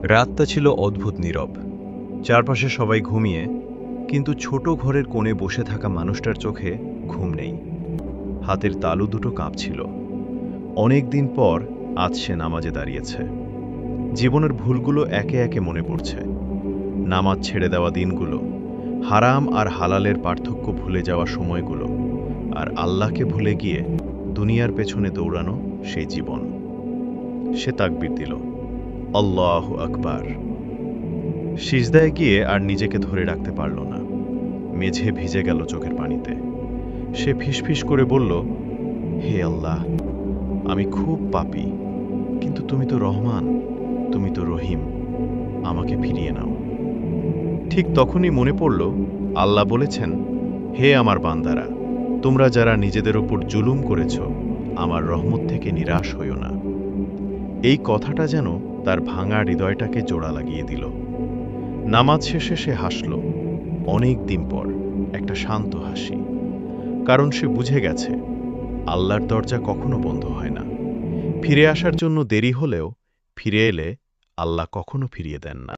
রাতটা ছিল অদ্ভুত নীরব। চারপাশে সবাই ঘুমিয়ে, কিন্তু ছোট ঘরের কোণে বসে থাকা মানুষটার চোখে ঘুম নেই। হাতের তালু দুটো কাঁপছিল। অনেক দিন পর আজ সে নামাজে দাঁড়িয়েছে। জীবনের ভুলগুলো একে একে মনে পড়ছে। নামাজ ছেড়ে দেওয়া দিনগুলো, হারাম আর হালালের পার্থক্য ভুলে যাওয়া সময়গুলো, আর আল্লাহকে ভুলে গিয়ে দুনিয়ার পেছনে দৌড়ানো সেই জীবন। সে তাকবীর দিল, আল্লাহু আকবার। সিজদায় গিয়ে আর নিজেকে ধরে রাখতে পারল না। মেঝে ভিজে গেল চোখের পানিতে। সে ফিসফিস করে বলল, হে আল্লাহ, আমি খুব পাপী, কিন্তু তুমি তো রহমান, তুমি তো রহিম, আমাকে ফিরিয়ে নাও। ঠিক তখনই মনে পড়ল, আল্লাহ বলেছেন, হে আমার বান্দারা, তোমরা যারা নিজেদের ওপর জুলুম করেছ, আমার রহমত থেকে নিরাশ হইও না। এই কথাটা যেন তার ভাঙা হৃদয়টাকে জোড়া লাগিয়ে দিল। নামাজ শেষে সে হাসল, অনেক দিন পর একটা শান্ত হাসি। কারণ সে বুঝে গেছে, আল্লাহর দরজা কখনো বন্ধ হয় না। ফিরে আসার জন্য দেরি হলেও ফিরে এলে আল্লাহ কখনো ফিরিয়ে দেন না।